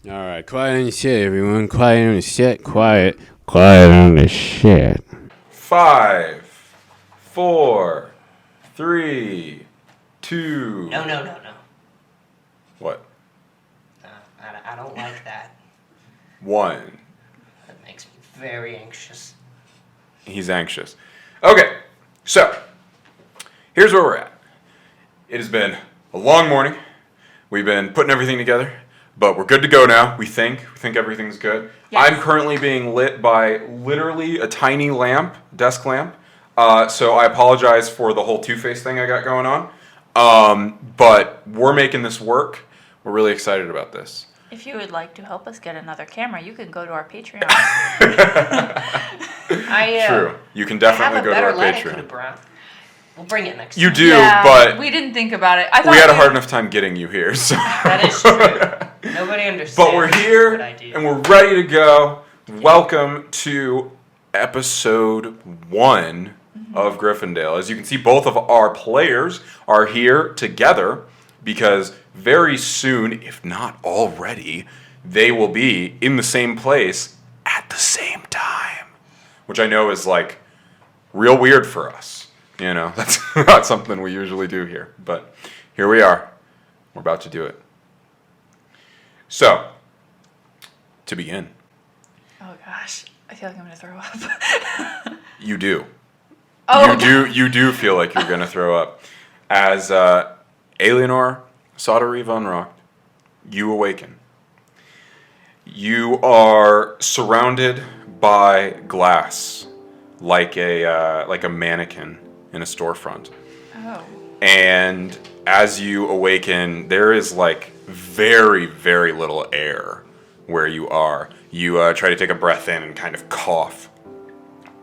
All right, quiet on the shit, everyone. Quiet on the shit. Quiet. Quiet on the shit. 5, 4, 3, 2. No. What? I don't like that. 1. That makes me very anxious. He's anxious. Okay, so here's where we're at. It has been a long morning. We've been putting everything together, but we're good to go now. We think everything's good. Yes. I'm currently being lit by literally a tiny lamp, desk lamp. So I apologize for the whole Two-Face thing I got going on. But we're making this work. We're really excited about this. If you would like to help us get another camera, you can go to our Patreon. True. You can I definitely have a go to better our light I could Patreon. have brought. We'll bring it next You time. do, Yeah, but we didn't think about it. I thought we had a hard enough time getting you here. So. That is true. Nobody understands. But we're here what I do. and we're ready to go. Welcome to episode 1 of Griffondale. As you can see, both of our players are here together because very soon, if not already, they will be in the same place at the same time. Which I know is like real weird for us. You know, that's not something we usually do here. But here we are. We're about to do it. So, to begin. Oh gosh, I feel like I'm gonna throw up. You do. Oh, You do feel like you're gonna throw up. As Aeleanor, Sautery von Rocht, you awaken. You are surrounded by glass, like a mannequin in a storefront. Oh. And as you awaken, there is like very, very little air where you are. You try to take a breath in and kind of cough.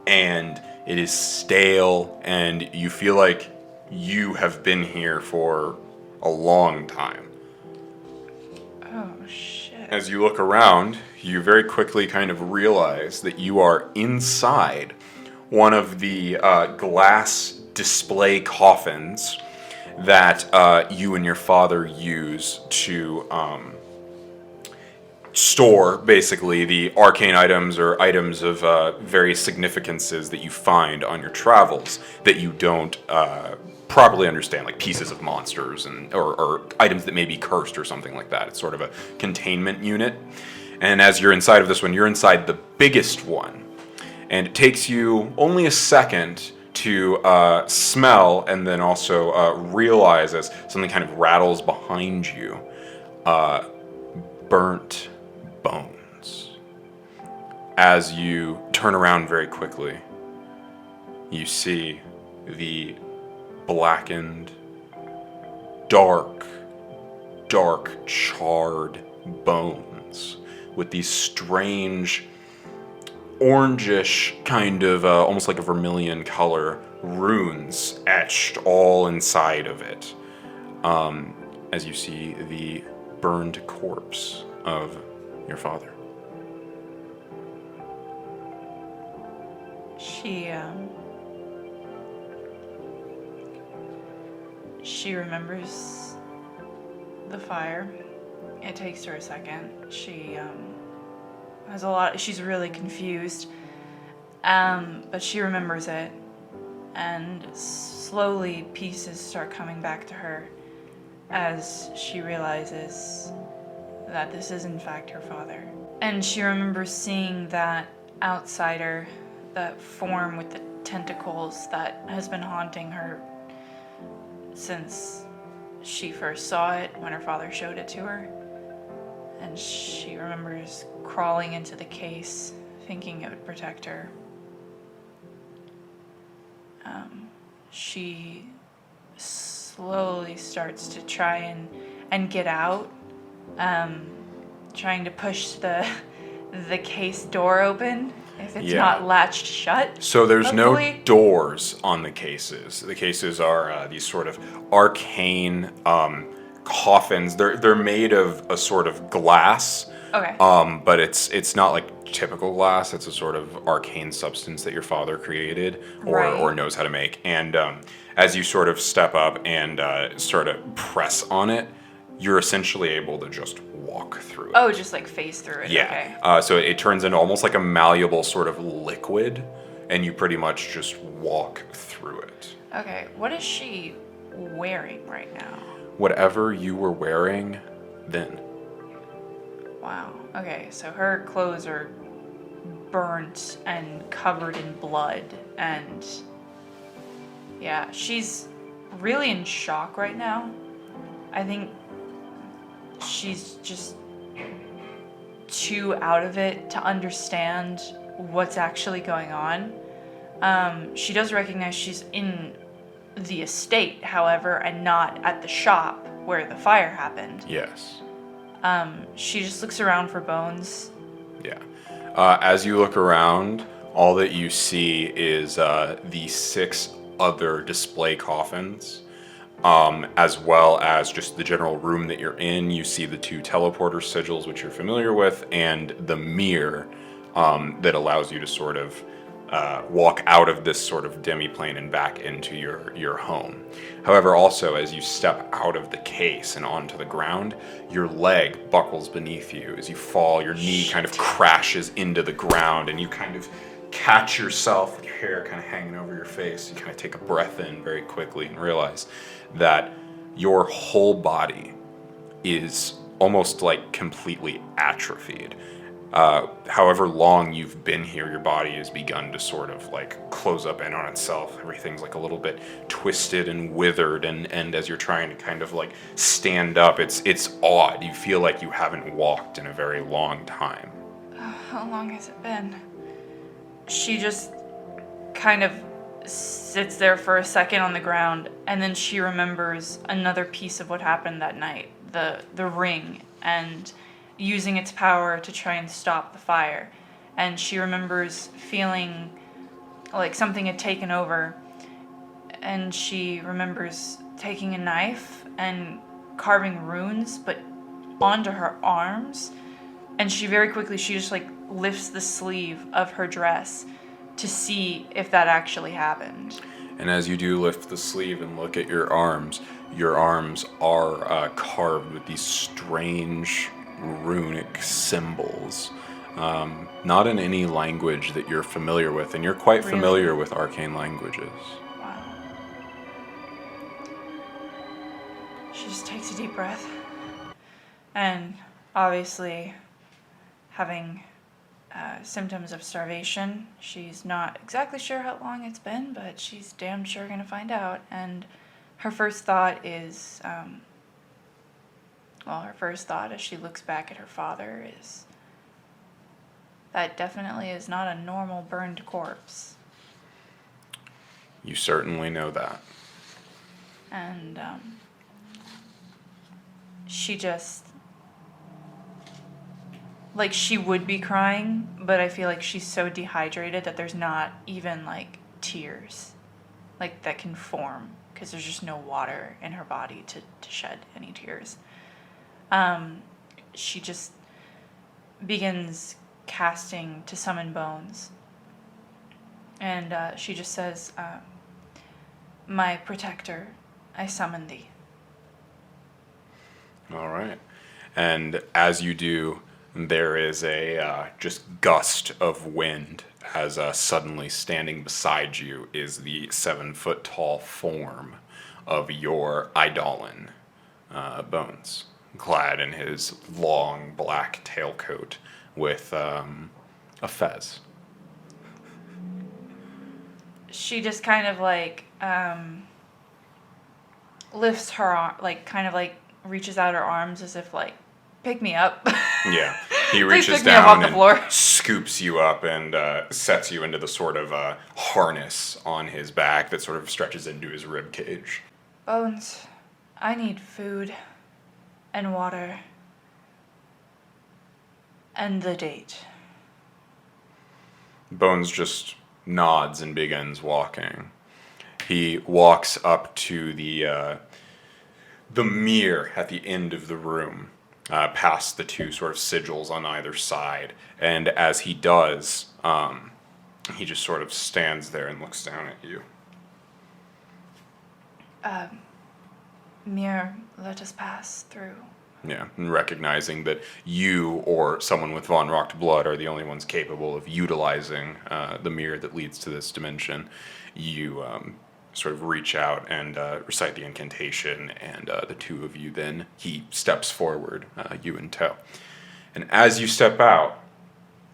And it is stale, and you feel like you have been here for a long time. Oh shit. As you look around, you very quickly kind of realize that you are inside one of the glass display coffins that you and your father use to store, basically, the arcane items or items of various significances that you find on your travels that you don't properly understand, like pieces of monsters and or items that may be cursed or something like that. It's sort of a containment unit. And as you're inside of this one, you're inside the biggest one. And it takes you only a second to smell and then also realize as something kind of rattles behind you, burnt bones. As you turn around very quickly, you see the blackened, dark, charred bones with these strange orangish kind of almost like a vermilion color runes etched all inside of it, as you see the burned corpse of your father. She remembers the fire. It takes her a second. She has a lot. She's really confused, but she remembers it, and slowly pieces start coming back to her as she realizes that this is in fact her father. And she remembers seeing that outsider, that form with the tentacles that has been haunting her since she first saw it when her father showed it to her. And she remembers crawling into the case, thinking it would protect her. She slowly starts to try and get out, trying to push the case door open if it's not latched shut. So there's hopefully. No doors on the cases. The cases are these sort of arcane coffins. They're made of a sort of glass. Okay. But it's not like typical glass. It's a sort of arcane substance that your father created or knows how to make. And as you sort of step up and sort of press on it, you're essentially able to just walk through it. Oh, just like phase through it. Yeah. Okay. So it turns into almost like a malleable sort of liquid, and you pretty much just walk through it. Okay. What is she wearing right now? Whatever you were wearing then. Wow. Okay. So her clothes are burnt and covered in blood, and yeah, she's really in shock right now. I think she's just too out of it to understand what's actually going on. She does recognize she's in the estate, however, and not at the shop where the fire happened. Yes. She just looks around for Bones. Yeah. As you look around, all that you see is the 6 other display coffins, as well as just the general room that you're in. You see the 2 teleporter sigils, which you're familiar with, and the mirror that allows you to sort of walk out of this sort of demiplane and back into your home. However, also, as you step out of the case and onto the ground, your leg buckles beneath you. As you fall, your knee kind of crashes into the ground, and you kind of catch yourself with your hair kind of hanging over your face. You kind of take a breath in very quickly and realize that your whole body is almost like completely atrophied. However long you've been here, your body has begun to sort of like close up in on itself. Everything's like a little bit twisted and withered, and as you're trying to kind of like stand up, it's odd. You feel like you haven't walked in a very long time. How long has it been? She just kind of sits there for a second on the ground, and then she remembers another piece of what happened that night, the ring, and using its power to try and stop the fire. And she remembers feeling like something had taken over, and she remembers taking a knife and carving runes, but onto her arms. And she just like lifts the sleeve of her dress to see if that actually happened. And as you do lift the sleeve and look at your arms are carved with these strange runic symbols, not in any language that you're familiar with, and you're quite familiar with arcane languages. Wow. She just takes a deep breath, and obviously having symptoms of starvation. She's not exactly sure how long it's been, but she's damn sure gonna find out. And her first thought is, her first thought as she looks back at her father is, that definitely is not a normal burned corpse. You certainly know that. And she just, like, she would be crying, but I feel like she's so dehydrated that there's not even like tears like that can form, because there's just no water in her body to shed any tears. She just begins casting to summon Bones, and she just says, "My protector, I summon thee." All right. And as you do, there is a just gust of wind, as suddenly standing beside you is the 7-foot-tall form of your Eidolon, Bones, clad in his long black tailcoat with a fez. She just kind of like lifts her arm, like kind of like reaches out her arms as if like, pick me up. Yeah, he Please reaches pick me up off down the and floor. scoops you up and sets you into the sort of harness on his back that sort of stretches into his rib cage. Bones, I need food and water and the date. Bones just nods and begins walking. He walks up to the mirror at the end of the room, past the 2 sort of sigils on either side. And as he does, he just sort of stands there and looks down at you. Mirror, let us pass through. Yeah, and recognizing that you or someone with von Rocht blood are the only ones capable of utilizing the mirror that leads to this dimension, you sort of reach out and recite the incantation, and the two of you then, he steps forward, you in tow. And as you step out,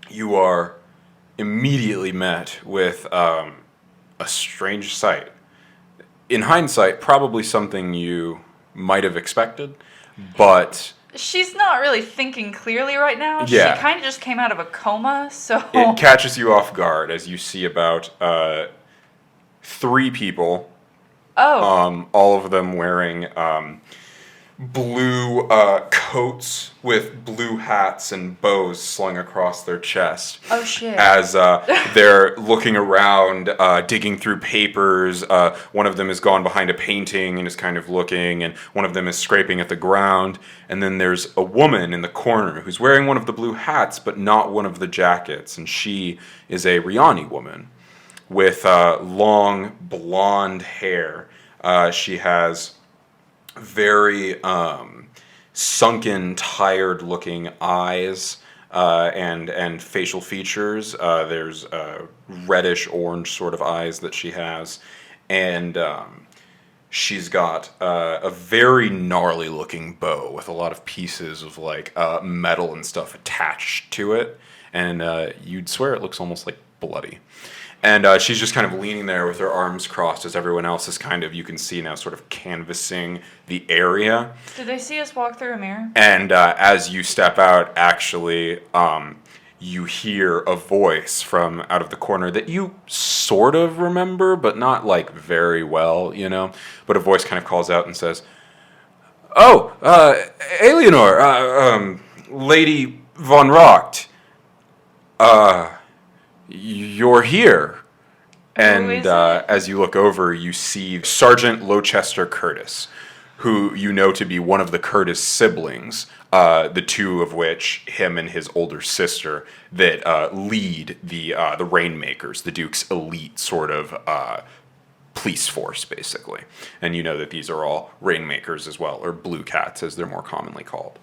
you are immediately met with a strange sight. In hindsight, probably something you might have expected, but She's not really thinking clearly right now. Yeah. She kind of just came out of a coma, so... it catches you off guard as you see about 3 people, Oh. all of them wearing blue coats with blue hats and bows slung across their chest. Oh, shit. As they're looking around, digging through papers. One of them has gone behind a painting and is kind of looking, and one of them is scraping at the ground. And then there's a woman in the corner who's wearing one of the blue hats, but not one of the jackets. And she is a Riani woman with long blonde hair. She has very sunken, tired-looking eyes and facial features. There's reddish-orange sort of eyes that she has, and she's got a very gnarly-looking bow with a lot of pieces of like metal and stuff attached to it, and you'd swear it looks almost like bloody. And she's just kind of leaning there with her arms crossed as everyone else is kind of, you can see now, sort of canvassing the area. Did they see us walk through a mirror? And as you step out, actually, you hear a voice from out of the corner that you sort of remember, but not like very well, you know? But a voice kind of calls out and says, "Oh, Aeleanor, Lady von Rocht, you're here." And is it? as you look over, you see Sergeant Lowchester Curtis, who you know to be one of the Curtis siblings, the two of which, him and his older sister, that lead the Rainmakers, the Duke's elite sort of police force, basically. And you know that these are all Rainmakers as well, or Blue Cats, as they're more commonly called.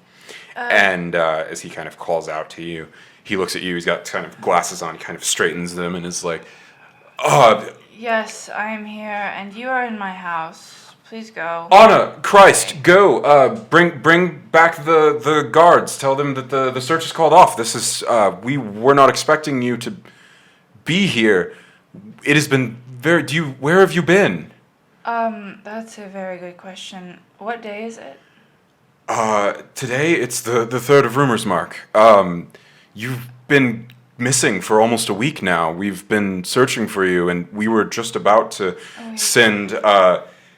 And as he kind of calls out to you, he looks at you, he's got kind of glasses on, he kind of straightens them and is like, Yes, I am here, and you are in my house. Please go. Anna, Christ, go, bring back the guards, tell them that the search is called off. This is, we were not expecting you to be here. It has been where have you been? That's a very good question. What day is it? Today it's the 3rd of Rumors, Mark. You've been missing for almost a week now. We've been searching for you, and we were just about to send...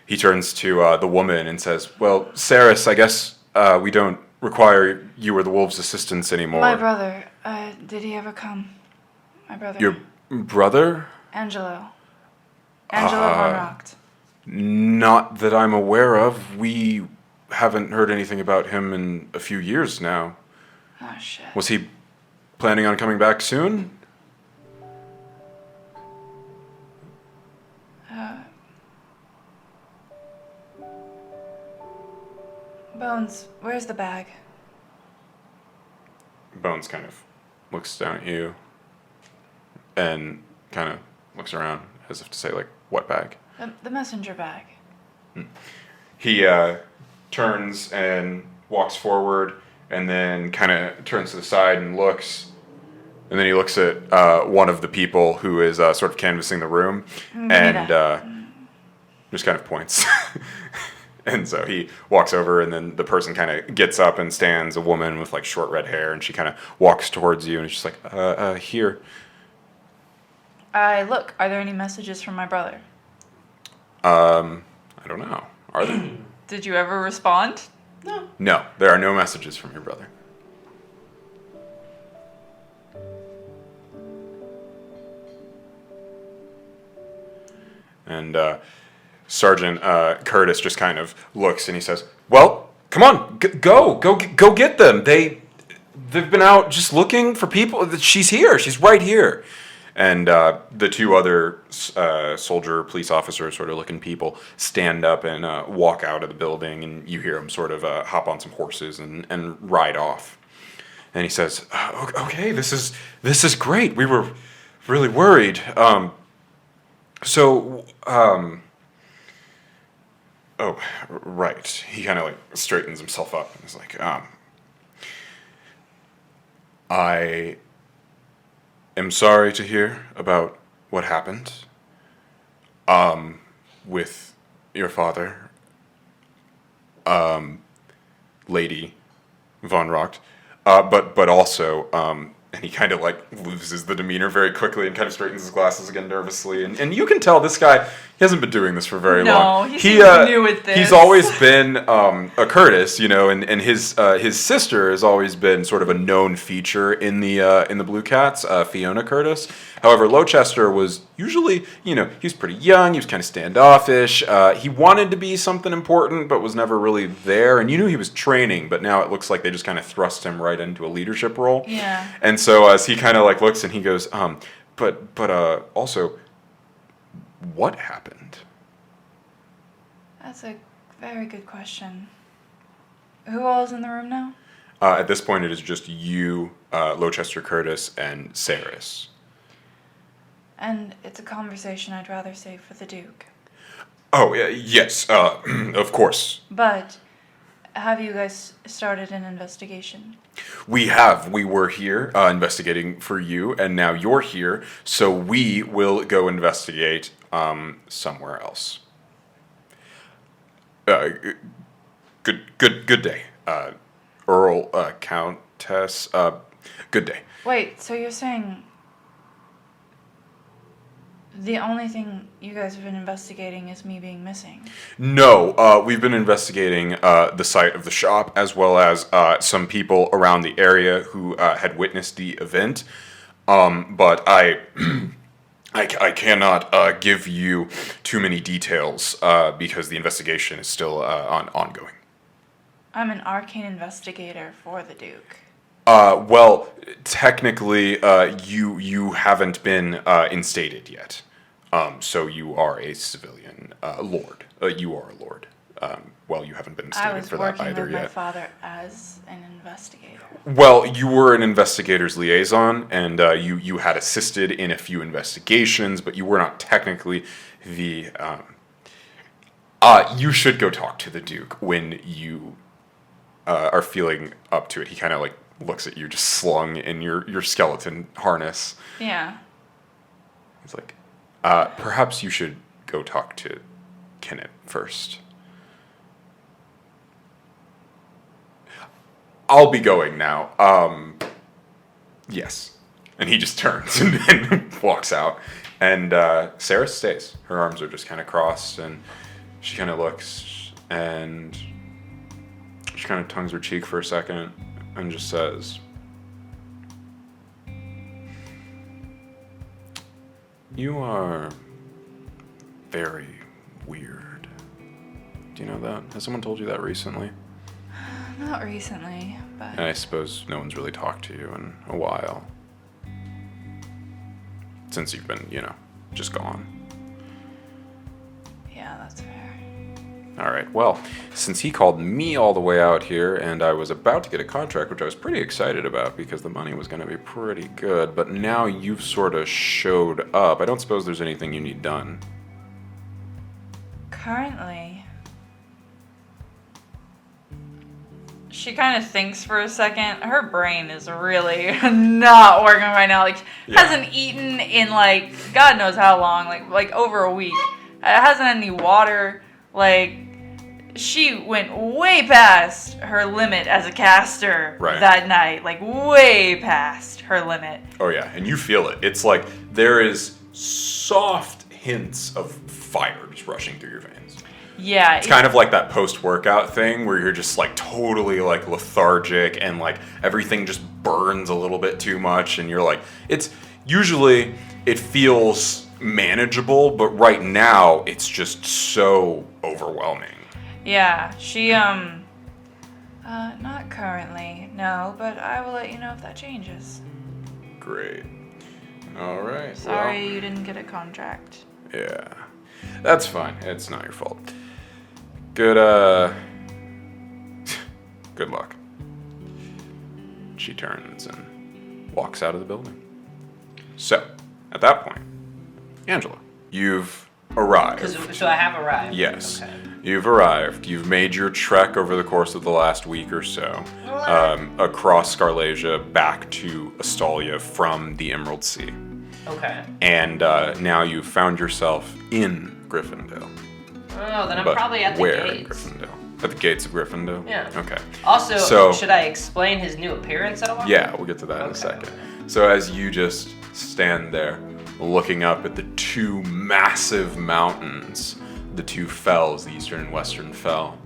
he turns to the woman and says, "Well, Saris, I guess we don't require you or the wolves' assistance anymore." My brother. Did he ever come? My brother. Your brother? Angelo. Angelo von Rocht. Not that I'm aware of. We haven't heard anything about him in a few years now. Oh, shit. Was he planning on coming back soon? Bones, where's the bag? Bones kind of looks down at you and kind of looks around as if to say, like, what bag? The messenger bag. He turns and walks forward and then kind of turns to the side and looks. And then he looks at one of the people who is sort of canvassing the room and just kind of points. And so he walks over, and then the person kind of gets up and stands, a woman with like short red hair, and she kind of walks towards you, and she's like, "Here." Look, are there any messages from my brother? I don't know. Are there? Did you ever respond? No. No, there are no messages from your brother. And Sergeant Curtis just kind of looks and he says, "Well, come on, go get them. They've been out just looking for people. She's here. She's right here." And the two other soldier, police officer sort of looking people stand up and walk out of the building, and you hear them sort of hop on some horses and ride off. And he says, "Okay, this is great. We were really worried. Oh, right." He kind of like straightens himself up and is like, "I am sorry to hear about what happened, with your father, Lady von Rocht, but also, and he kind of like loses the demeanor very quickly and kind of straightens his glasses again nervously. And you can tell this guy, he hasn't been doing this for very long. No, he seems new at this. He's always been a Curtis, and his sister has always been sort of a known feature in the Blue Cats, Fiona Curtis. However, Lowchester was usually, he was pretty young, he was kind of standoffish. He wanted to be something important, but was never really there. And you knew he was training, but now it looks like they just kind of thrust him right into a leadership role. Yeah. And so as he kind of like looks and he goes, but also, what happened? That's a very good question. Who all is in the room now? At this point, it is just you, Lowchester Curtis, and Saris. And it's a conversation I'd rather save for the Duke. Oh, yes, of course. But have you guys started an investigation? We have. We were here investigating for you, and now you're here, so we will go investigate somewhere else. Good day, Earl, Countess. Good day. Wait, so you're saying the only thing you guys have been investigating is me being missing? No, we've been investigating the site of the shop as well as some people around the area who had witnessed the event. But I cannot give you too many details because the investigation is still ongoing. I'm an arcane investigator for the Duke. Well, technically, you haven't been instated yet. So you are a civilian lord. You are a lord. Well, you haven't been instated for that either yet. I was working with my father as an investigator. Well, you were an investigator's liaison, and you had assisted in a few investigations, but you were not technically the... you should go talk to the Duke when you are feeling up to it. He kind of like looks at you just slung in your skeleton harness. Yeah. He's like, perhaps you should go talk to Kenneth first. I'll be going now. Yes. And he just turns and walks out. And Sarah stays. Her arms are just kind of crossed, and she kind of looks, and she kind of tongues her cheek for a second, and just says, "You are very weird." Do you know that? Has someone told you that recently? Not recently, but... And I suppose no one's really talked to you in a while. Since you've been, just gone. Yeah, that's fair. All right, well, since he called me all the way out here, and I was about to get a contract, which I was pretty excited about because the money was going to be pretty good, but now you've sort of showed up. I don't suppose there's anything you need done. Currently... She kind of thinks for a second. Her brain is really not working right now. Like, hasn't eaten in, like, God knows how long. Like over a week. Hasn't had any water. Like, she went way past her limit as a caster that night. Like, way past her limit. Oh, yeah, and you feel it. It's like there is soft hints of fire just rushing through your veins. Yeah. It's kind of like that post-workout thing where you're just like totally like lethargic and like everything just burns a little bit too much, and you're like, it's usually it feels manageable, but right now it's just so overwhelming. Yeah, she not currently, no, but I will let you know if that changes. Great. All right. Sorry you didn't get a contract. Yeah. That's fine. It's not your fault. Good, good luck. She turns and walks out of the building. So, at that point, Angelo, you've arrived. So I have arrived. Yes. Okay. You've arrived. You've made your trek over the course of the last week or so across Scarlasia back to Astalia from the Emerald Sea. Okay. And now you've found yourself in Griffondale. Oh, then I'm But probably at the where in gates. Griffondale? At the gates of Griffondale? Yeah. Okay. Also, So- should I explain his new appearance at all? Yeah, we'll get to that in a second. So as you just stand there looking up at the two massive mountains, the two fells, the eastern and western fell,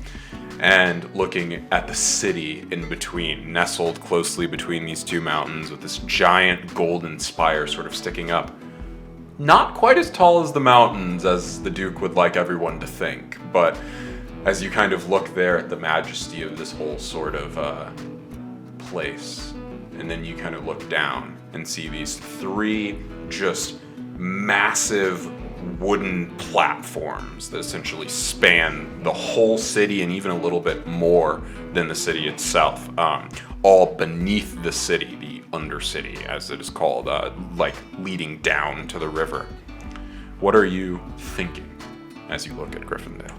and looking at the city in between, nestled closely between these two mountains with this giant golden spire sort of sticking up. Not quite as tall as the mountains as the Duke would like everyone to think, but as you kind of look there at the majesty of this whole sort of place, and then you kind of look down and see these three just massive wooden platforms that essentially span the whole city and even a little bit more than the city itself, all beneath the city, the Undercity as it is called, like leading down to the river. What are you thinking as you look at Griffondale?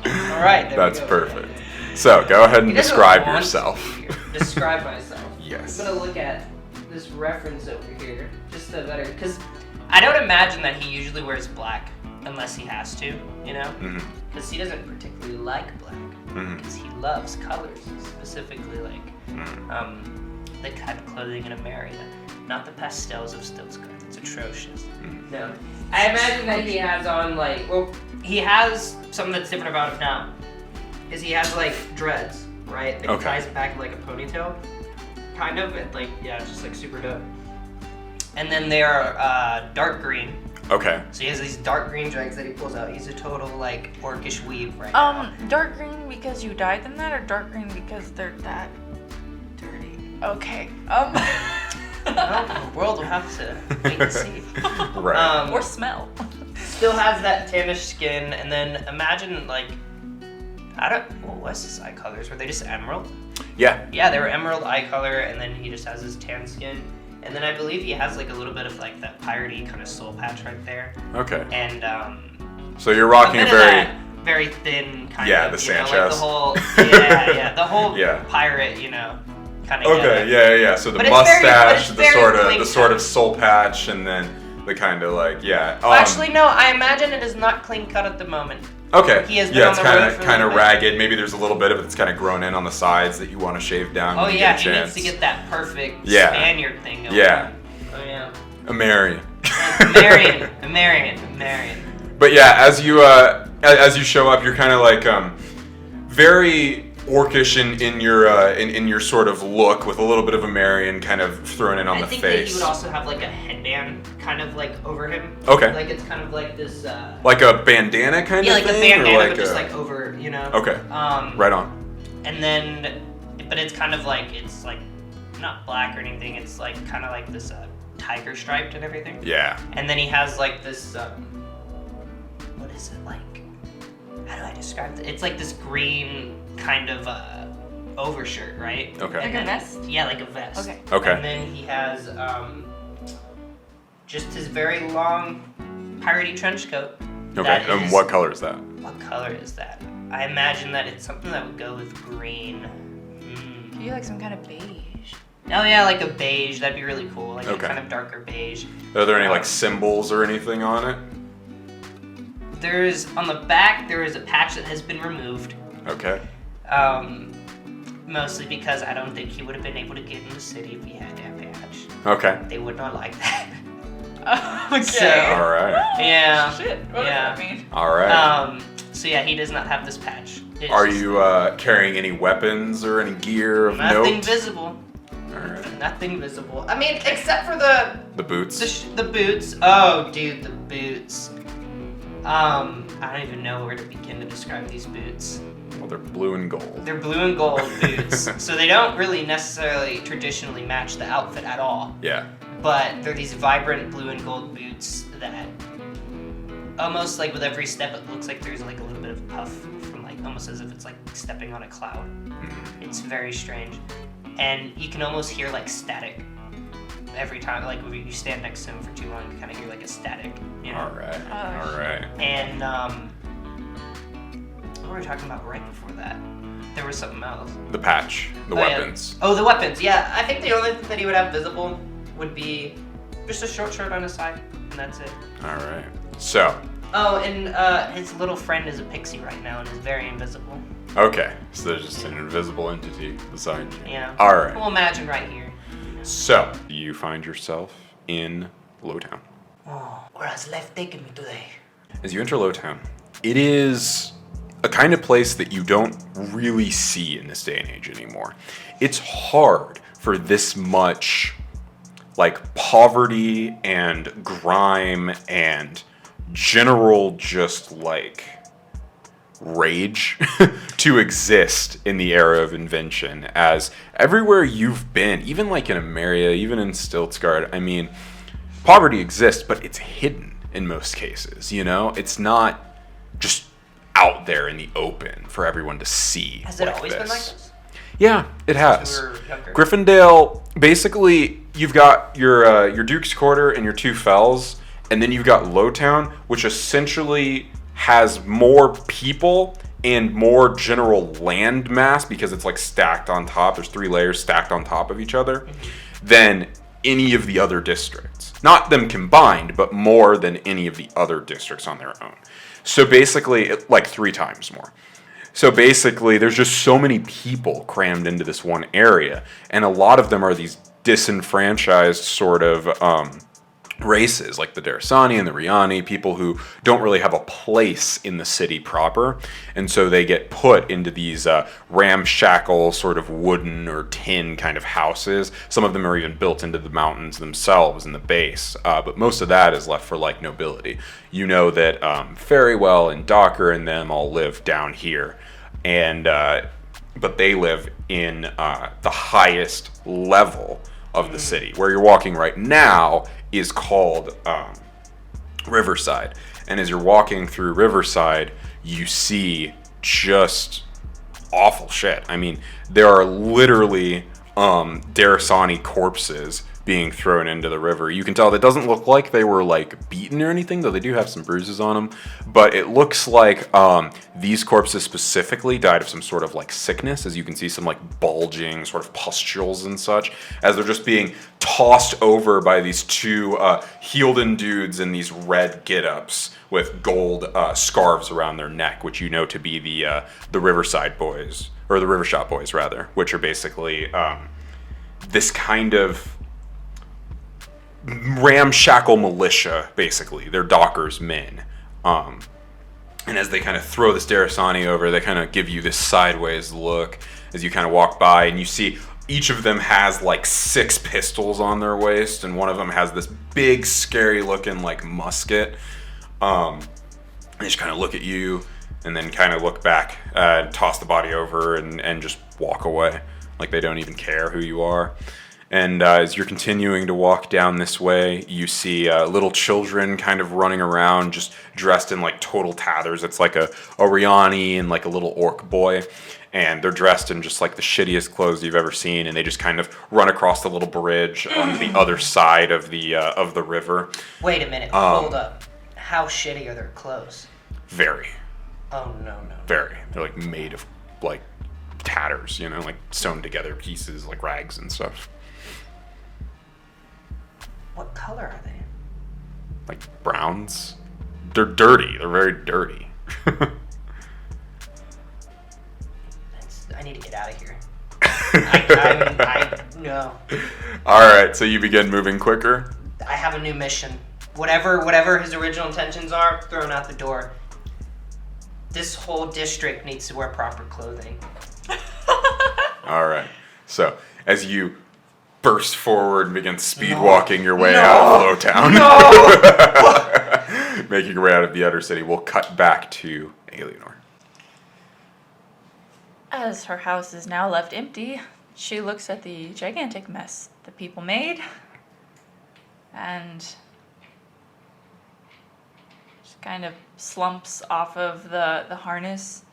All right. There That's we go. perfect. So go ahead and He doesn't describe want yourself. to describe myself. Yes. I'm gonna look at this reference over here, just to better, because I don't imagine that he usually wears black unless he has to, you know? Mhm. Because he doesn't particularly like black, because he loves colors, specifically like the kind of clothing in America, not the pastels of Stiltscraft. It's atrocious. No, I imagine that he has on like, well, he has something that's different about him now, is he has like dreads, right? That he ties back like a ponytail, kind of, and like it's just like super dope. And then they're dark green. Okay. So he has these dark green dreads that he pulls out. He's a total like orcish weave right now. Dark green because you dyed them that, or dark green because they're that dirty? Okay. Well, the world will have to wait and see. Right. Or smell. Still has that tannish skin, and then imagine like, what was his eye colors? Were they just emerald? Yeah. Yeah, they were emerald eye color, and then he just has his tan skin. And then I believe he has like a little bit of like that piratey kind of soul patch right there. Okay. And So you're rocking a bit of very that very thin kind Yeah, of, the you know, like Sanchez. the whole the whole Yeah. pirate, you know, kind of. Okay, yeah. So the But it's very- but mustache, it's the very sort clean of soul patch, and then the kind of like Actually, no. I imagine it is not clean cut at the moment. Okay. He has been yeah, on it's the road for a kind of little bit. ragged. Maybe there's a little bit of it that's kind of grown in on the sides that you want to shave down. Oh when you yeah, get a he chance. needs to get that perfect Yeah. Spaniard thing going. Yeah. Oh yeah. A Marion. Marion. But yeah, as you show up, you're kind of like very orcish in your sort of look, with a little bit of a Marion kind of thrown in on I the think that face. he would also have like a headband kind of like over him. Okay. Like it's kind of like this. Like a bandana kind Yeah, of like thing, a bandana, or like but just like over, you know. Okay. Right on. And then, but it's kind of like it's like not black or anything. It's like kind of like this tiger striped and everything. Yeah. And then he has like this. What is it like? How do I describe it? It's like this green kind of overshirt, right? Okay. Like a vest? Yeah, like a vest. Okay. Okay. And then he has just his very long piratey trench coat. Okay. That And is- what color is that? What color is that? I imagine that it's something that would go with green. Could you like some kind of beige? Oh yeah, like a beige. That'd be really cool. Like Okay. a kind of darker beige. Are there any like symbols or anything on it? There's on the back. There is a patch that has been removed. Okay. Mostly because I don't think he would have been able to get in the city if he had that patch. Okay. They would not like that. Okay. So- All right. Yeah. Shit. What Yeah. does that mean? All right. So yeah, he does not have this patch. It's Are just you carrying any weapons or any gear of nothing note? visible? All right. Nothing visible. I mean, except for the The boots. the boots. Oh, dude, the boots. I don't even know where to begin to describe these boots. Well, they're blue and gold. They're blue and gold boots. So they don't really necessarily traditionally match the outfit at all. Yeah. But they're these vibrant blue and gold boots that almost like with every step it looks like there's like a little bit of puff from like almost as if it's like stepping on a cloud. It's very strange. And you can almost hear like static every time, like when you stand next to him for too long, you kind of hear like a static, you know? All right. And what were we talking about right before that? There was something else. The patch, the weapons. Yeah. Oh, the weapons. Yeah, I think the only thing that he would have visible would be just a short shirt on his side, and that's it. All right. So. Oh, and his little friend is a pixie right now and is very invisible. Okay, so there's just an invisible entity beside you. Yeah. All right. We'll imagine right here. So you find yourself in Lowtown. Oh, where has life taken me today? As you enter Lowtown, it is a kind of place that you don't really see in this day and age anymore. It's hard for this much like poverty and grime and general just like rage to exist in the era of invention, as everywhere you've been, even like in Ameria, even in Stiltsgard, I mean, poverty exists, but it's hidden in most cases, you know? It's not just out there in the open for everyone to see. Has it always been like this? Yeah, it has. Since we were younger. Griffondale, basically, you've got your Duke's Quarter and your two fells, and then you've got Lowtown, which essentially has more people and more general land mass because it's like stacked on top. There's 3 layers stacked on top of each other than any of the other districts. Not them combined, but more than any of the other districts on their own. So basically, like 3 times more. So basically, there's just so many people crammed into this one area, and a lot of them are these disenfranchised sort of races, like the Darasani and the Riani, people who don't really have a place in the city proper, and so they get put into these ramshackle sort of wooden or tin kind of houses. Some of them are even built into the mountains themselves in the base, but most of that is left for like nobility. You know that Ferrywell and Docker and them all live down here, and but they live in the highest level of the city. Where you're walking right now is called Riverside. And as you're walking through Riverside, you see just awful shit. I mean, there are literally Darasani corpses being thrown into the river. You can tell that doesn't look like they were like beaten or anything, though they do have some bruises on them. But it looks like these corpses specifically died of some sort of like sickness, as you can see some like bulging sort of pustules and such, as they're just being tossed over by these 2 Healden dudes in these red get-ups with gold scarves around their neck, which you know to be the Riverside Boys, or the Rivershot Boys rather, which are basically this kind of ramshackle militia, basically. They're Docker's men. And as they kind of throw this Darasani over, they kind of give you this sideways look as you kind of walk by, and you see each of them has like 6 pistols on their waist, and one of them has this big, scary looking like musket. They just kind of look at you, and then kind of look back, toss the body over, and just walk away. Like they don't even care who you are. And as you're continuing to walk down this way, you see little children kind of running around, just dressed in like total tatters. It's like a Riani and like a little orc boy. And they're dressed in just like the shittiest clothes you've ever seen. And they just kind of run across the little bridge on the other side of the river. Wait a minute, hold up. How shitty are their clothes? Very. Oh, no. Very. They're like made of like tatters, you know, like sewn together pieces, like rags and stuff. What color are they? Like browns. They're dirty. They're very dirty. I need to get out of here. I no. All right, so you begin moving quicker. I have a new mission. Whatever his original intentions are, thrown out the door. This whole district needs to wear proper clothing. All right. So as you burst forward and begin speed walking your way out of Lowtown, making your way out of the outer city, we'll cut back to Aeleanor. As her house is now left empty, she looks at the gigantic mess the people made and just kind of slumps off of the harness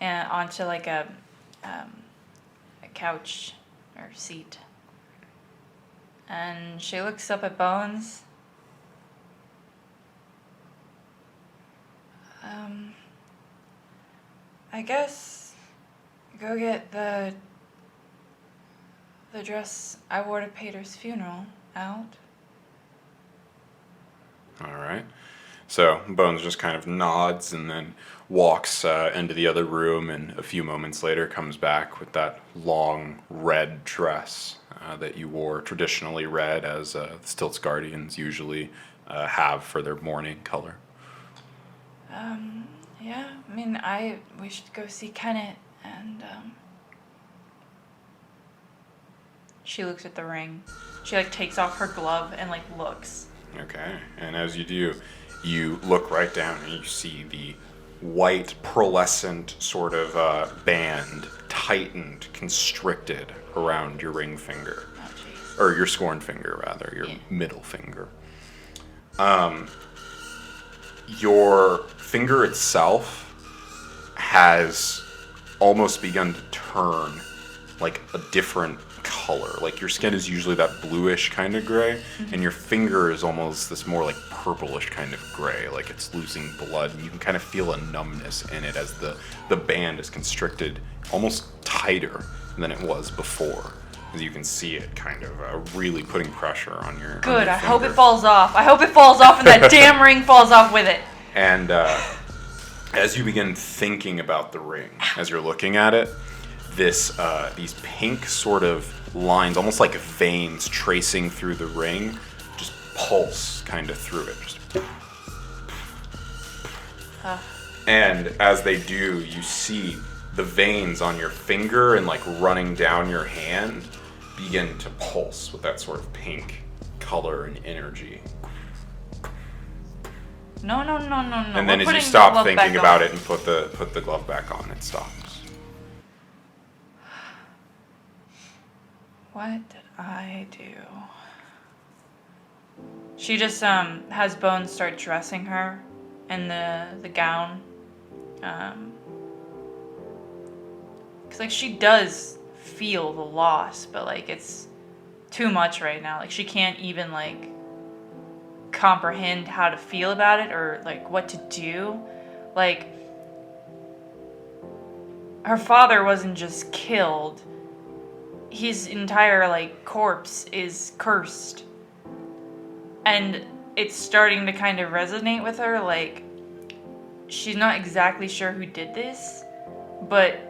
and onto like a couch or seat. And she looks up at Bones. I guess go get the dress I wore to Pater's funeral out. All right. So Bones just kind of nods and then walks into the other room, and a few moments later comes back with that long red dress that you wore, traditionally red, as the Stilts Guardians usually have for their mourning color. Yeah, I mean, we should go see Kenneth, and she looks at the ring. She like takes off her glove and like looks. Okay, and as you do, you look right down and you see the white pearlescent sort of band tightened, constricted around your ring finger. Oh, jeez. Or your scorn finger, rather, your middle finger. Your finger itself has almost begun to turn like a different color. Like your skin is usually that bluish kind of gray, and your finger is almost this more like purplish kind of gray, like it's losing blood, and you can kind of feel a numbness in it as the band is constricted almost tighter than it was before. As you can see it kind of really putting pressure on your Good, I I hope it falls off. I hope it falls off and that damn ring falls off with it. And as you begin thinking about the ring, as you're looking at it, these pink sort of lines, almost like veins tracing through the ring, just pulse kind of through it. Just and as they do, you see the veins on your finger and like running down your hand begin to pulse with that sort of pink color and energy. No. And then as you stop thinking about it and put the glove back on, it stops. What did I do? She just has Bones start dressing her in the gown. 'Cause like she does feel the loss, but like it's too much right now. Like she can't even like comprehend how to feel about it or like what to do. Like her father wasn't just killed. His entire like corpse is cursed. And it's starting to kind of resonate with her, like she's not exactly sure who did this, but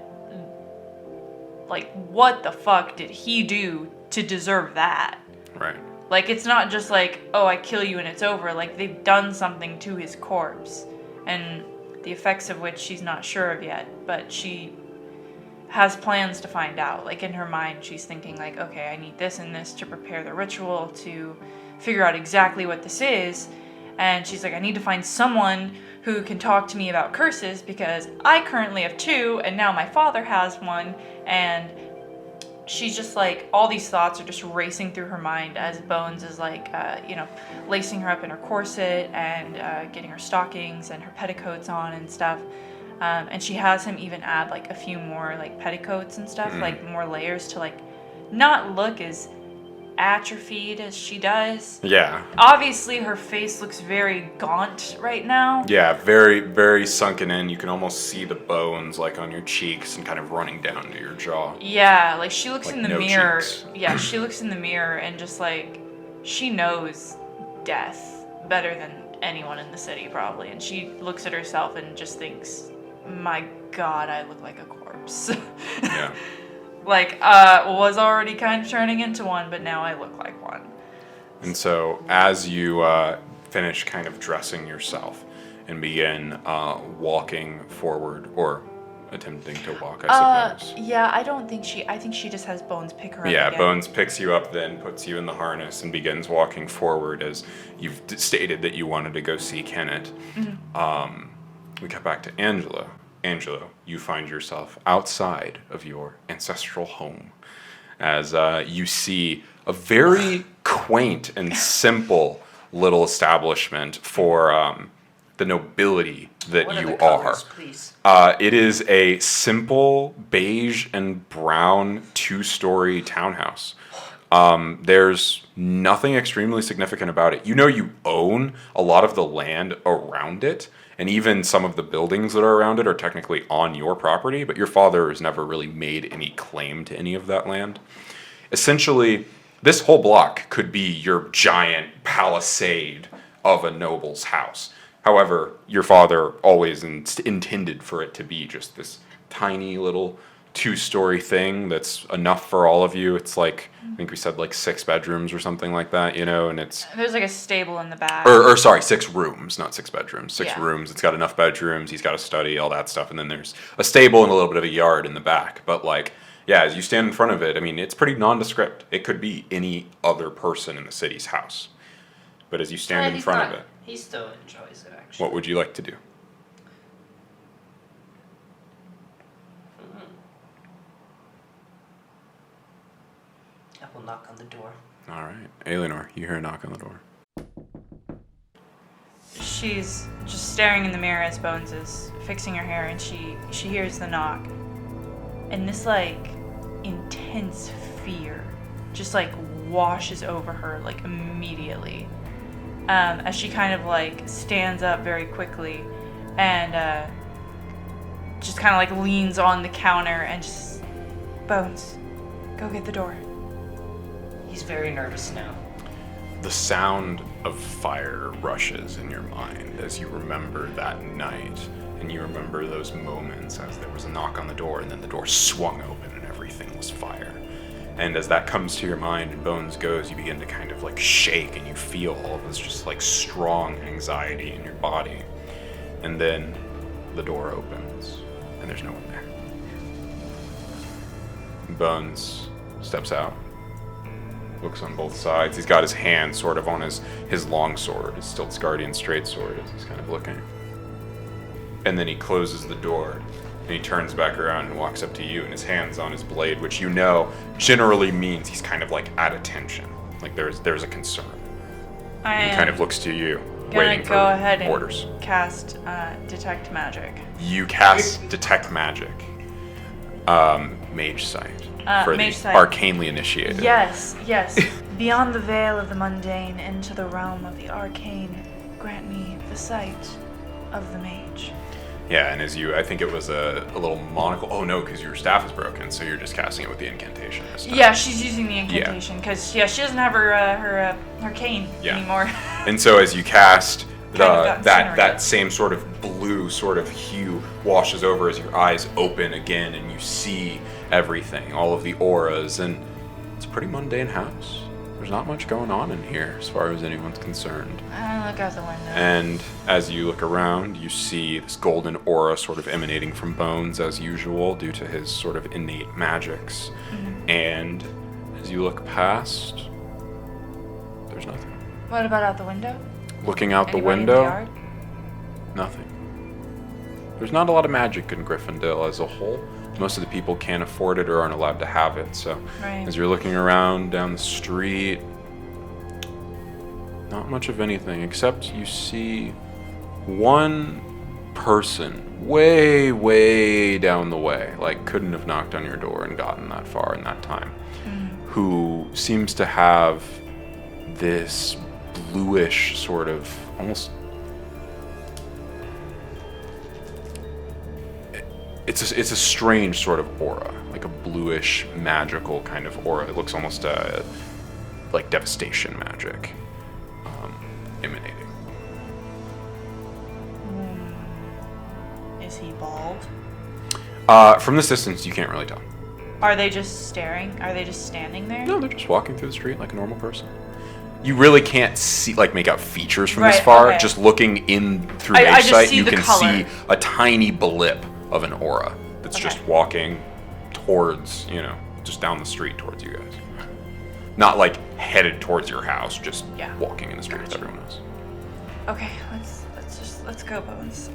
like what the fuck did he do to deserve that? Right. Like it's not just like, oh, I kill you and it's over. Like they've done something to his corpse, and the effects of which she's not sure of yet, but she has plans to find out. Like in her mind, she's thinking like, okay, I need this and this to prepare the ritual, to figure out exactly what this is. And she's like, I need to find someone who can talk to me about curses because I currently have 2 and now my father has one. And she's just like, all these thoughts are just racing through her mind as Bones is like, lacing her up in her corset and getting her stockings and her petticoats on and stuff. And she has him even add like a few more like petticoats and stuff, like more layers to like not look as atrophied as she does. Yeah. Obviously her face looks very gaunt right now. Yeah, very, very sunken in. You can almost see the bones like on your cheeks and kind of running down to your jaw. Yeah, like she looks Like in the no mirror. cheeks. Yeah, she looks in the mirror and just like she knows death better than anyone in the city probably. And she looks at herself and just thinks, my God, I look like a corpse. Yeah. Like, was already kind of turning into one, but now I look like one. And so as you finish kind of dressing yourself and begin walking forward, or attempting to walk, I suppose. Yeah, I think she just has Bones pick her up Yeah, again. Bones picks you up, then puts you in the harness and begins walking forward as you've stated that you wanted to go see Kenneth. We cut back to Angelo. Angelo, you find yourself outside of your ancestral home as you see a very quaint and simple little establishment for the nobility that What are you the are. colors, please? It is a simple beige and brown 2-story townhouse. There's nothing extremely significant about it. You know you own a lot of the land around it, and even some of the buildings that are around it are technically on your property, but your father has never really made any claim to any of that land. Essentially, this whole block could be your giant palisade of a noble's house. However, your father always intended for it to be just this tiny little 2-story thing that's enough for all of you. It's like, I think we said like 6 bedrooms or something like that, you know, and it's... There's like a stable in the back. Or sorry, 6 rooms, not 6 bedrooms. 6 Yeah. rooms. It's got enough bedrooms. He's got a study, all that stuff. And then there's a stable and a little bit of a yard in the back. But like, yeah, as you stand in front of it, I mean, it's pretty nondescript. It could be any other person in the city's house. But as you stand in front of it, He still enjoys it, actually. what would you like to do? I will knock on the door. All right. Aeleanor, you hear a knock on the door. She's just staring in the mirror as Bones is fixing her hair, and she hears the knock. And this, like, intense fear just, like, washes over her, like, immediately. As she kind of, like, stands up very quickly and just kind of, like, leans on the counter and just... Bones, go get the door. He's very nervous now. The sound of fire rushes in your mind as you remember that night, and you remember those moments as there was a knock on the door and then the door swung open and everything was fire. And as that comes to your mind and Bones goes, you begin to kind of like shake and you feel all of this just like strong anxiety in your body. And then the door opens and there's no one there. Bones steps out, looks on both sides. He's got his hand sort of on his long sword, his Stiltsguardian straight sword, as he's kind of looking. And then he closes the door, and he turns back around and walks up to you, and his hand's on his blade, which you know generally means he's kind of like at attention. Like there's a concern. He kind of looks to you, waiting for go ahead orders. and cast Detect Magic. You cast Detect Magic. Mage Sight. For Mage the Sight. arcanely initiated. Yes. Beyond the veil of the mundane, into the realm of the arcane, grant me the sight of the mage. Yeah, and as you, I think it was a little monocle. Oh no, because your staff is broken, so you're just casting it with the incantation this time. Yeah, she's using the incantation because she doesn't have her cane anymore. And so as you cast got that incinerated. same sort of blue sort of hue washes over as your eyes open again, and you see everything, all of the auras, and it's a pretty mundane house. There's not much going on in here as far as anyone's concerned. I look out the window. And as you look around, you see this golden aura sort of emanating from Bones as usual due to his sort of innate magics. Mm-hmm. And as you look past, there's nothing. What about out the window? Looking out Anybody the in window, the yard? nothing. There's not a lot of magic in Griffondale as a whole. Most of the people can't afford it or aren't allowed to have it. So Right. as you're looking around down the street, not much of anything except you see one person way, way down the way, like couldn't have knocked on your door and gotten that far in that time, who seems to have this bluish sort of almost... It's a strange sort of aura, like a bluish magical kind of aura. It looks almost like devastation magic emanating. Is he bald? From this distance, you can't really tell. Are they just staring? Are they just standing there? No, they're just walking through the street like a normal person. You really can't see, like, make out features from this Right, far. okay. Just looking in through I Mage just Sight, see you the can color. see a tiny blip of an aura that's Okay. just walking towards, just down the street towards you guys. Not like headed towards your house, just walking in the street with everyone else. Okay, let's go, Bones.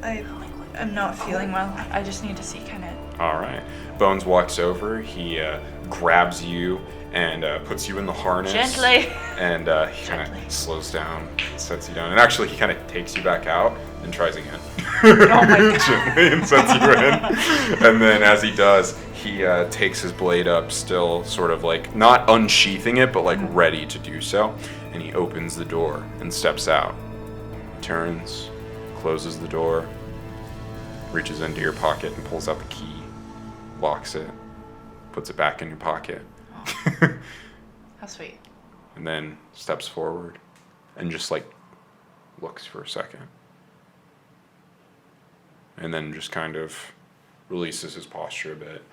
I'm not feeling well. I just need to see Kenneth. All right. Bones walks over. He grabs you and puts you in the harness. Gently. And he kind of slows down, sets you down. And actually, he kind of takes you back out and tries again. Oh my God. Gently, and sets you in. And then as he does, he takes his blade up, still sort of like, not unsheathing it, but like ready to do so. And he opens the door and steps out. Turns, closes the door, reaches into your pocket and pulls out the key, locks it, puts it back in your pocket. How sweet. And then steps forward and just like looks for a second. And then just kind of releases his posture a bit,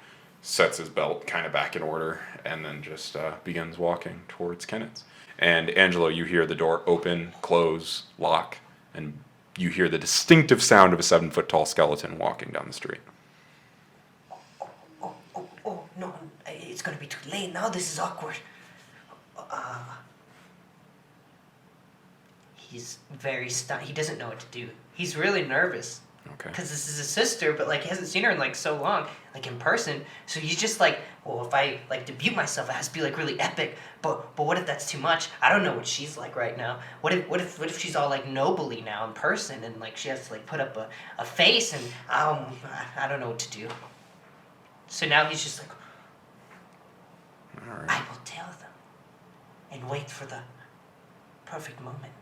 sets his belt kind of back in order, and then just begins walking towards Kenneth's. And Angelo, you hear the door open, close, lock, and you hear the distinctive sound of a 7-foot-tall skeleton walking down the street. Oh, no, it's gonna be too late now. This is awkward. He's very stunned. He doesn't know what to do. He's really nervous. Okay. Because this is his sister, but like he hasn't seen her in like so long, like in person. So he's just like, well, if I like debut myself, it has to be like really epic. But what if that's too much? I don't know what she's like right now. What if she's all like nobly now in person and like she has to like put up a face and I don't know what to do. So now he's just like, All right. I will tell them and wait for the perfect moment.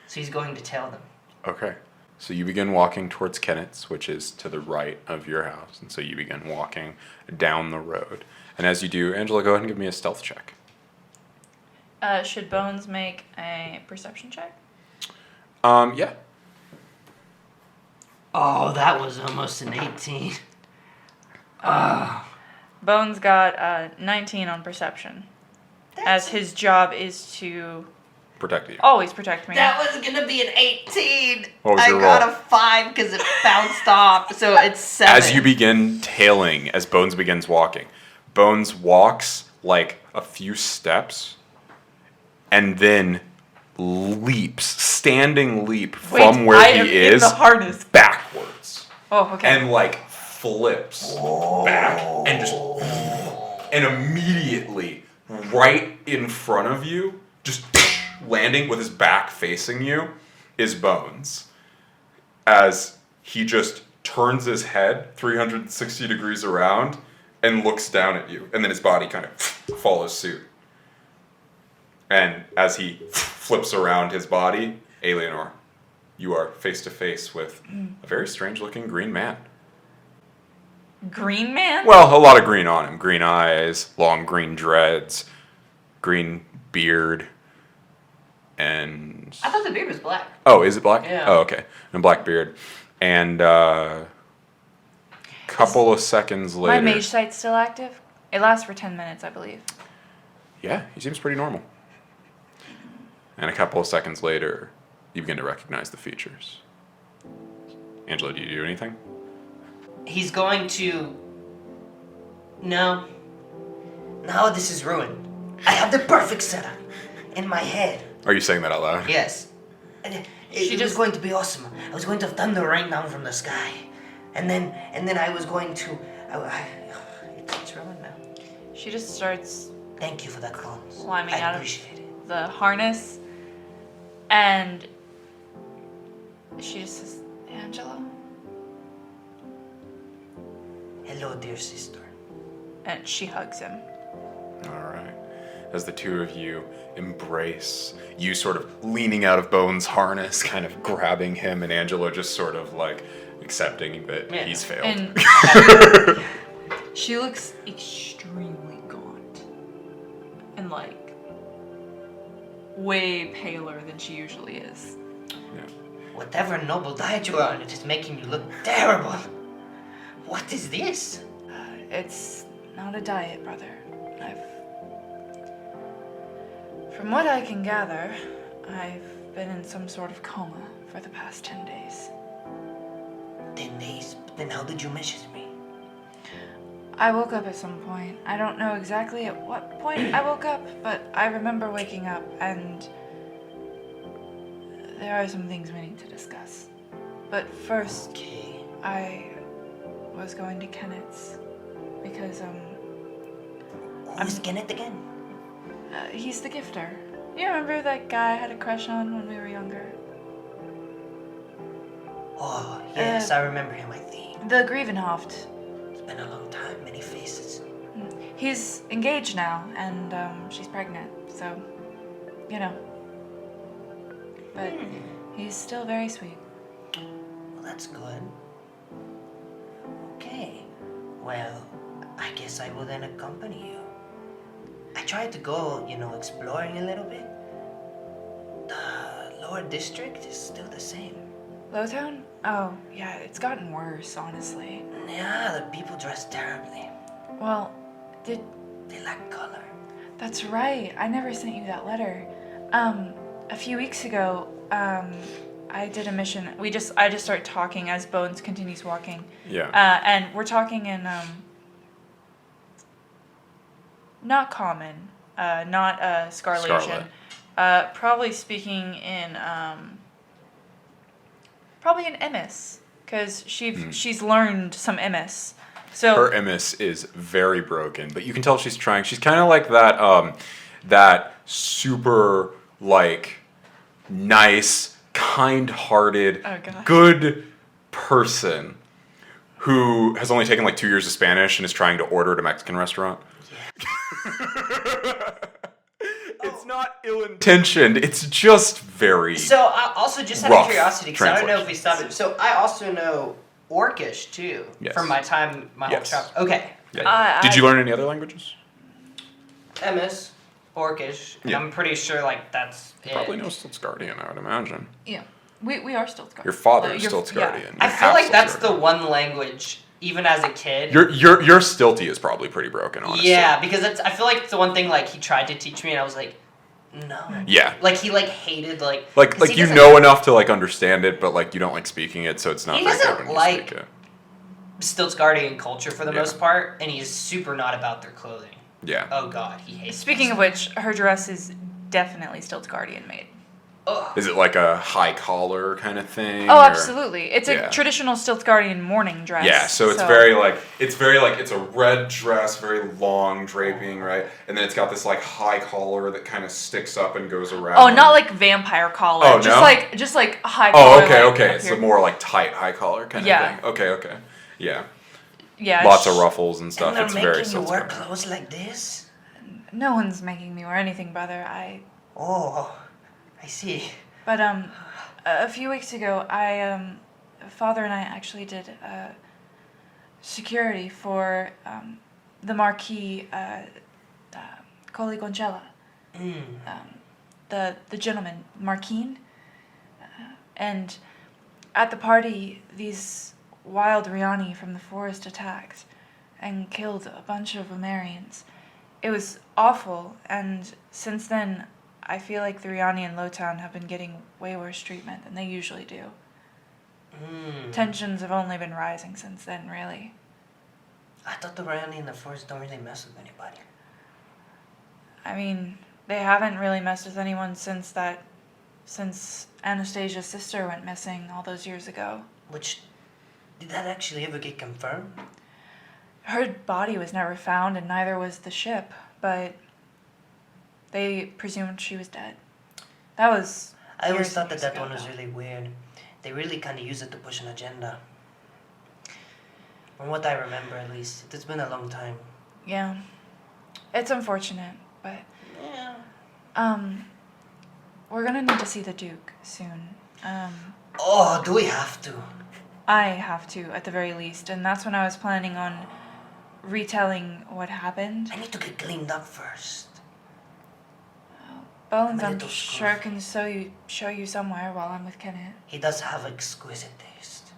So he's going to tell them. Okay. So you begin walking towards Kenneth's, which is to the right of your house. And so you begin walking down the road. And as you do, Angela, go ahead and give me a stealth check. Should Bones make a perception check? Yeah. Oh, that was almost an 18. Bones got 19 on perception. As his job is to Protect you. always protect me. That was gonna be an 18. What was I your got roll? a 5 because it bounced off, so it's 7. As you begin tailing, as Bones begins walking, Bones walks like a few steps and then leaps, standing leap from where I am he in is the harness. backwards. Oh, okay. And like flips back and just and immediately right in front of you, just landing with his back facing you, is Bones. As he just turns his head 360 degrees around and looks down at you, and then his body kind of follows suit. And as he flips around his body, Aeleanor, you are face to face with a very strange looking green man. Green man? Well, a lot of green on him. Green eyes, long green dreads, green beard, and... I thought the beard was black. Oh, is it black? Yeah. Oh, okay. And black beard. And couple of seconds later... My mage sight's still active? It lasts for 10 minutes, I believe. Yeah, he seems pretty normal. And a couple of seconds later, you begin to recognize the features. Angelo, do you do anything? He's going to... No. Now this is ruined. I have the perfect setup in my head. Are you saying that out loud? Yes. And it was going to be awesome. I was going to thunder rain down from the sky. And then I was going to... It's ruined now. She just starts Thank you for that, Bones. climbing I out appreciate it. of the harness, and she just says, Angelo? Hello, dear sister. And she hugs him. All right. As the two of you embrace, you sort of leaning out of Bones' harness, kind of grabbing him, and Angelo just sort of like accepting that Yeah. he's failed. And she looks extremely gaunt and like way paler than she usually is. Yeah. Whatever noble diet you are on, it is making you look terrible. What is this? It's not a diet, brother. From what I can gather, I've been in some sort of coma for the past 10 days. 10 days? Then how did you message me? I woke up at some point. I don't know exactly at what point I woke up, but I remember waking up and there are some things we need to discuss. But first, Okay. I was going to Kenneth's because Who's Kenneth again? he's the gifter. You remember that guy I had a crush on when we were younger? Oh, yes, I remember him, I think. The Griffondale. It's been a long time, many faces. He's engaged now, and she's pregnant, so, you know. But he's still very sweet. Well, that's good. Okay. Well, I guess I will then accompany you. I tried to go, exploring a little bit. The lower district is still the same. Lowtown? Oh, yeah, it's gotten worse, honestly. Yeah, the people dress terribly. Well, They lack color. that's right. I never sent you that letter. A few weeks ago, I did a mission. I just start talking as Bones continues walking. Yeah. And we're talking in, not common, not Scarlation. Probably speaking in, probably in Emis, because she's learned some Emis. So Her Emis is very broken, but you can tell she's trying. She's kind of like that super, like, nice, kind-hearted, Oh, gosh. good person who has only taken like 2 years of Spanish and is trying to order at a Mexican restaurant. It's not ill-intentioned. It's just very... So, also, just out Rough of curiosity, because I don't know if we translation. stopped it. So, I also know Orcish, too, Yes. from my time, my Yes. whole travel. Okay. Yeah. Did you learn any other languages? Emis, Orcish, and Yeah. I'm pretty sure, like, that's it. Probably no Stiltsguardian, I would imagine. yeah, we are still Scar. Your father is Your- Stiltsguardian. I You're feel half like that's the Stiltsguardian. one language, even as a kid. Your Stilty is probably pretty broken, honestly. Yeah, because I feel like it's the one thing, like, he tried to teach me, and I was like, no. Yeah. Like, he, like, hated, 'cause Like he you doesn't- know enough to like understand it, but like you don't like speaking it, so it's not He very good doesn't when you like- speak it. Stiltsguardian culture for the Yeah. most part, and he's super not about their clothing. Yeah. Oh, God, he hates Speaking of which, her dress is definitely still Guardian made. Ugh. Is it like a high collar kind of thing? Oh, or- absolutely. It's a Yeah. traditional Stilt Guardian morning dress. Yeah, so it's very like it's a red dress, very long draping, right? And then it's got this like high collar that kind of sticks up and goes around. Oh, not like vampire collar. Oh, just no? just like high collar. Oh, okay, like, okay. up It's here. a more like tight high collar kind Yeah. of thing. Okay. Yeah. Yeah. Lots of ruffles and stuff. And they're It's very making you wear Stiltsguardian. clothes like this? No one's making me wear anything, brother. Oh, I see. But a few weeks ago, Father and I actually did security for the Marquis Coligoncella, the gentleman Marquine, and at the party, these wild Riani from the forest attacked and killed a bunch of Amarians. It was awful, and since then, I feel like the Riani in Lowtown have been getting way worse treatment than they usually do. Tensions have only been rising since then, really. I thought the Riani in the forest don't really mess with anybody. I mean, they haven't really messed with anyone since Anastasia's sister went missing all those years ago. Did that actually ever get confirmed? Her body was never found, and neither was the ship, but they presumed she was dead. That was... I always years thought and that years one ago, was though. really weird. They really kind of use it to push an agenda. From what I remember, at least. It's been a long time. Yeah. It's unfortunate, but... Yeah. We're gonna need to see the Duke soon. Oh, do we have to? I have to, at the very least, and that's when I was planning on retelling what happened. I need to get cleaned up first. Bones, I'm a I'm little sure scruffy. can show you somewhere while I'm with Kenneth. He does have exquisite taste.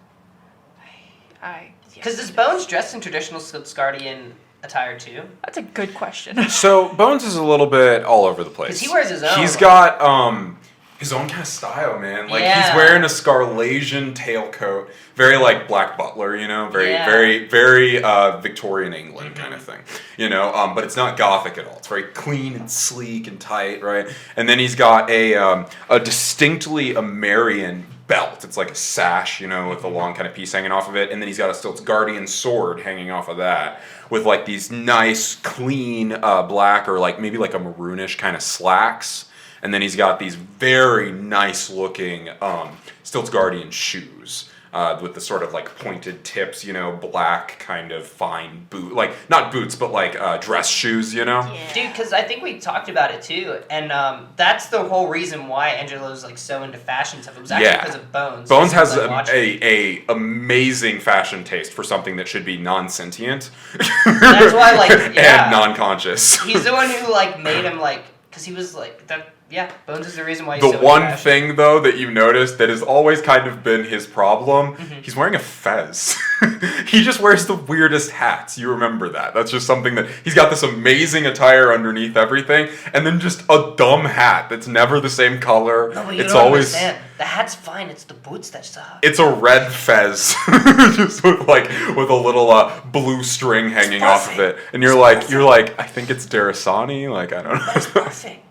Because Does Bones dress in traditional Stiltsguardian attire too? That's a good question. So Bones is a little bit all over the place. 'Cause he wears his own, He's like- got his own kind of style, man. Like Yeah. he's wearing a Scarlasian tailcoat, very like Black Butler, you know, very Yeah. very Victorian England kind of thing, you know. But it's not Gothic at all. It's very clean and sleek and tight, right? And then he's got a distinctly Amarian belt. It's like a sash, you know, with a long kind of piece hanging off of it. And then he's got a Stilts Guardian sword hanging off of that with like these nice, clean black or like maybe like a maroonish kind of slacks. And then he's got these very nice looking Stilts Guardian shoes. With the sort of like pointed tips, you know, black kind of fine boot, like not boots, but like dress shoes, you know? Yeah. Dude, because I think we talked about it too, and that's the whole reason why Angelo's like so into fashion stuff. It was actually because of Bones. Bones has a amazing fashion taste for something that should be non-sentient. That's why, like, yeah. And non-conscious. He's the one who like made him like, because he was like that. Yeah, Bones is the reason why he's the one thing, though, that you've noticed that has always kind of been his problem, he's wearing a fez. He just wears the weirdest hats. You remember that. That's just something that... He's got this amazing attire underneath everything, and then just a dumb hat that's never the same color. No, but you it's don't always understand. The hat's fine. It's the boots that suck. It's a red fez, just with a little blue string hanging off of it, and you're like, I think it's Darasani. Like, I don't know. That's perfect.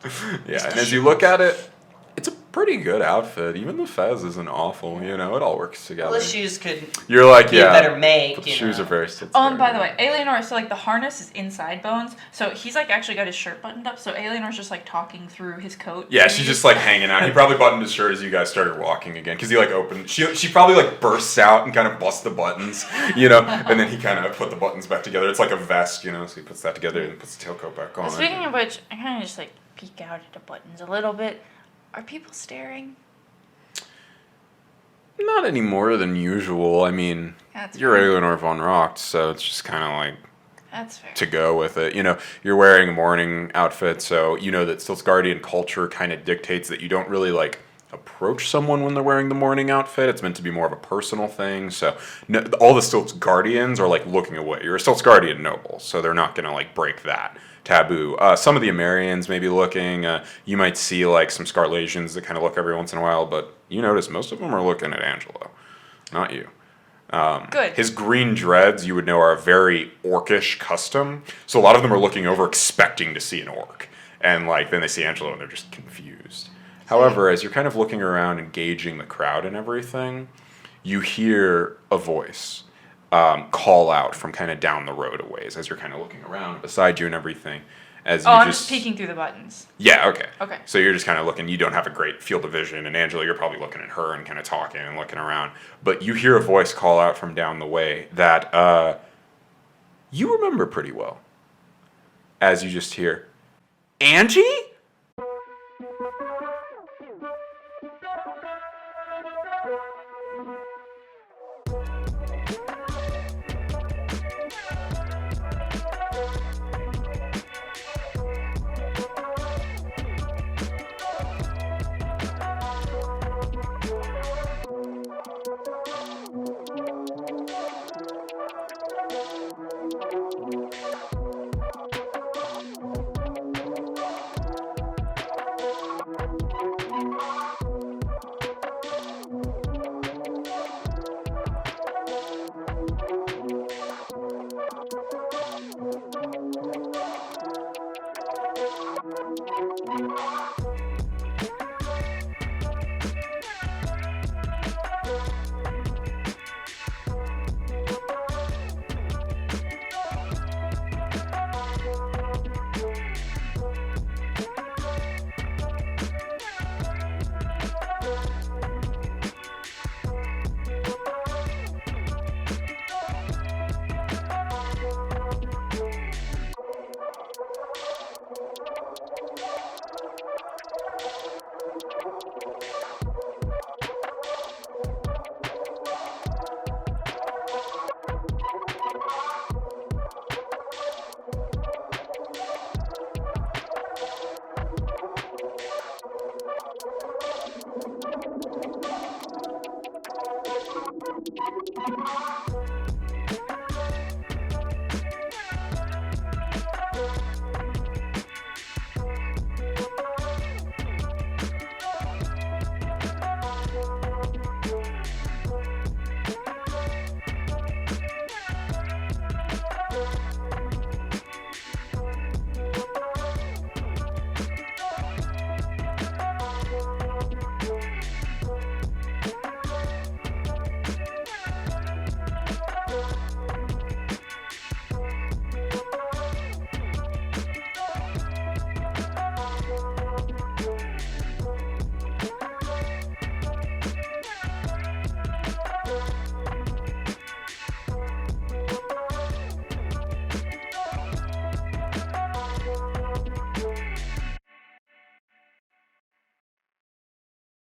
Yeah, and as you look at it, it's a pretty good outfit. Even the fez isn't awful, you know, it all works together. Well, the shoes could You're like, be a better make. But the shoes are very Stilts. By the way, Aeleanor, so like the harness is inside Bones, so he's like actually got his shirt buttoned up, so Aeleanor's just like talking through his coat. Yeah, she's just like hanging out. He probably buttoned his shirt as you guys started walking again, because he like opened, she probably like bursts out and kind of busts the buttons, you know, and then he kind of put the buttons back together. It's like a vest, you know, so he puts that together and puts the tailcoat back on. Speaking of which, I kind of just like peek out at the buttons a little bit. Are people staring? Not any more than usual. I mean, you're Aeleanor von Rocht, so it's just kind of like that's fair. To go with it. You know, you're wearing a morning outfit, so you know that Stilts Guardian culture kind of dictates that you don't really like approach someone when they're wearing the morning outfit. It's meant to be more of a personal thing. So no, all the Stilts Guardians are like looking away. You're a Stilts Guardian noble, so they're not going to like break that taboo. Some of the Amarians may be looking. You might see like some Scarlasians that kind of look every once in a while, but you notice most of them are looking at Angelo, not you. Good. His green dreads, you would know, are a very orcish custom. So a lot of them are looking over expecting to see an orc. And like then they see Angelo and they're just confused. However, as you're kind of looking around and gauging the crowd and everything, you hear a voice call out from kind of down the road a ways as you're kind of looking around beside you and everything. I'm just peeking through the buttons. Yeah, okay. Okay. So you're just kind of looking, you don't have a great field of vision, and Angelo, you're probably looking at her and kind of talking and looking around. But you hear a voice call out from down the way that you remember pretty well. As you just hear, Angie?